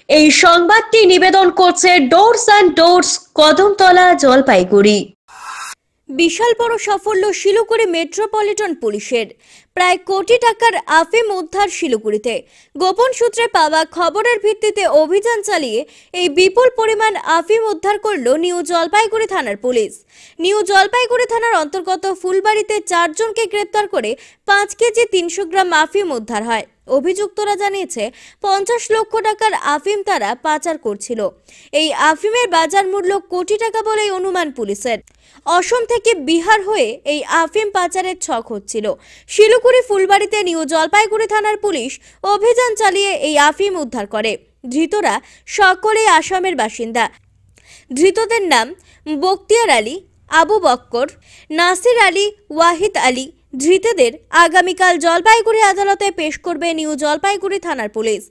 এই সংবাদটি নিবেদন করছে doors and doors, Kadamtala, Jalpaiguri. বিশাল বড় সাফল্য শিলিগুড়ি মেট্রোপলিটন পুলিশের। প্রায় কোটি টাকার আফিম উদ্ধার শিলিগুড়িতে। গোপন সূত্রে পাওয়া খবরের ভিত্তিতে অভিযান চালিয়ে এই বিপুল পরিমাণ আফিম উদ্ধার করল নিউ জলপাইগুড়ি থানার পুলিশ। নিউ জলপাইগুড়ি থানার অন্তর্গত ফুলবাড়িতে 4 জনকে গ্রেপ্তার করে 5 কেজি 300 গ্রাম আফিম উদ্ধার হয়। অভিযুক্তরা জানিয়েছে 50 লক্ষ টাকার আফিম তারা পাচার করছিল। এই আফিমের বাজার মূল্য কোটি টাকা বলেই অনুমান পুলিশের। অসম থেকে বিহার হয়ে এই আফিম পাচারের ছক হচ্ছিল। শিলিগুড়ি ফুলবাড়িতে নিউ জলপাইগুড়ি থানার পুলিশ অভিযান চালিয়ে এই আফিম উদ্ধার করে। ধৃতরা সকলেই আসামের বাসিন্দা। ধৃতদের নাম বখতিয়ার আলী, আবু বক্কর, নাসির আলী, ওয়াহিদ আলী। ধৃতদের আগামীকাল জলপাইগুড়ি আদালতে পেশ করবে নিউ জলপাইগুড়ি থানার পুলিশ।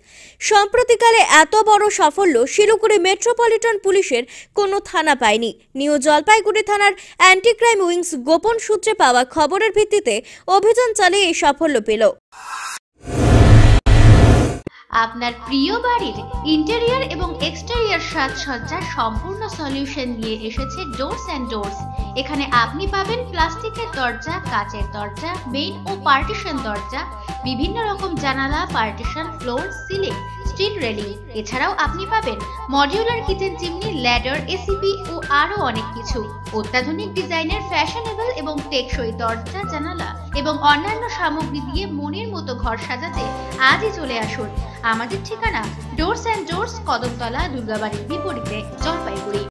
সম্প্রতিকালে এত বড় সাফল্য শিলিগুড়ি মেট্রোপলিটন পুলিশের কোনো থানা পায়নি। নিউ জলপাইগুড়ি থানার অ্যান্টি ক্রাইম উইংস গোপন সূত্রে পাওয়া খবরের ভিত্তিতে অভিযান চালিয়ে এই সাফল্য পেল। আপনার প্রিয় বাড়ির ইন্টেরিয়র এবং এক্সটেরিয়র সাজসজ্জার সম্পূর্ণ সলিউশন নিয়ে এসেছে ডোরস অ্যান্ড ডোরস। এখানে আপনি পাবেন প্লাস্টিকের দরজা, কাচের দরজা, মেইন ও পার্টিশন দরজা, বিভিন্ন রকম জানালা, partition, floor, ceiling, steel railing. এছাড়াও আপনি পাবেন modular kitchen chimney, ladder, ACP ও আরো অনেক কিছু। অত্যাধুনিক ডিজাইনের ফ্যাশনেবল এবং টেকসই দরজা, জানালা এবং অন্যান্য সামগ্রী দিয়ে মনের মতো ঘর সাজাতে আজই চলে আসুন। আমাদের ঠিকানা ডোরস অ্যান্ড ডোরস, কদমতলা, দুর্গাবাড়ির বিপরীতে, জলপাইগুড়ি।